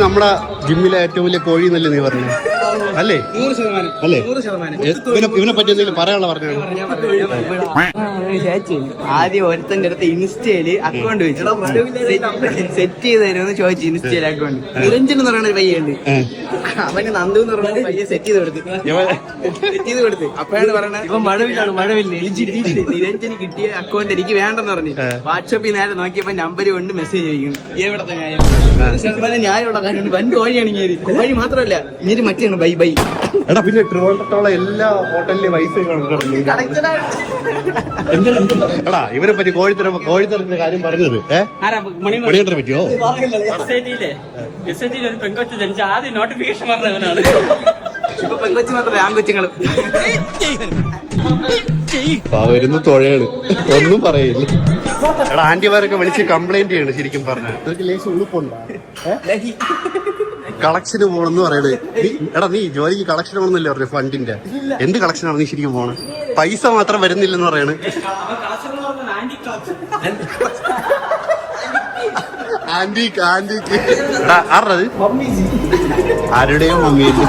നമ്മുടെ ജിമ്മിലെ ഏറ്റവും വലിയ കോഴി എന്നല്ലേ നീ പറഞ്ഞു? അല്ലേ? 100%. അല്ലേ? ഇവനെ പറ്റി എന്തെങ്കിലും പറയാനുള്ള പറഞ്ഞു? ആദ്യം ഒരുത്തന്റെ അടുത്ത് ഇൻസ്റ്റയില് അക്കൗണ്ട് വെച്ചു സെറ്റ് ചെയ്ത് തരുമെന്ന് ചോദിച്ചു. ഇൻസ്റ്റയിൽ അക്കൗണ്ട് നിരഞ്ജൻ എന്ന് പറയുന്ന ഒരു പയ്യുണ്ട്. അവന് നന്ദു എന്ന് പറയുന്ന പയ്യെ സെറ്റ് ചെയ്ത് കൊടുത്ത് അപ്പോഴാണ് പറയണത് ഇപ്പൊ മഴവില്ല നിരഞ്ജന് കിട്ടിയ അക്കൗണ്ട് എനിക്ക് വേണ്ടെന്ന് പറഞ്ഞു. വാട്സാപ്പിൽ നേരെ നോക്കിയപ്പോ നമ്പർ കൊണ്ട് മെസ്സേജ് അയക്കുന്നു. എവിടത്തെ ഞാനുള്ള കാര്യം വൻ കോഴിയാണ് ഇങ്ങനെ. കോഴി മാത്രമല്ല ഇങ്ങനെ മറ്റേ ബൈ ബൈ. എടാ പിന്നെ ട്രിവാൻഡ്രത്തുള്ള എല്ലാ ഹോട്ടലിലെ വൈഫൈ എടാ ഇവരെ പറ്റി കോഴിത്തരത്തിന്റെ കാര്യം പറഞ്ഞത് മണികണ്ഠനെ പറ്റിയോ? ഒരു പെങ്കൊച്ച് ജനിച്ച ആദ്യം നോട്ടിഫിക്കേഷൻ പറഞ്ഞവനാണ്. ഇപ്പൊ പെങ്കൊച്ചു മാത്രമല്ല ആൺകൊച്ചുങ്ങളും വരുന്നു തുഴയാണ്, ഒന്നും പറയില്ല. എടാ ആന്റിമാരൊക്കെ വിളിച്ച് കംപ്ലൈന്റ് ചെയ്യണം. ശരിക്കും പറഞ്ഞ ലേശം ഉളുപ്പുണ്ടോ? കളക്ഷന് പോണെന്ന് പറയണത്. എടാ നീ ജോലിക്ക് കളക്ഷൻ പോകണമെന്നല്ലേ പറഞ്ഞു? ഫണ്ടിന്റെ എന്ത് കളക്ഷനാണ് നീ ശരിക്കും പോണത്? പൈസ മാത്രം വരുന്നില്ലെന്ന് പറയണ്. ആന്റിക്ക് ആരുടേത്? ആരുടെയോ മമ്മിയല്ലേ?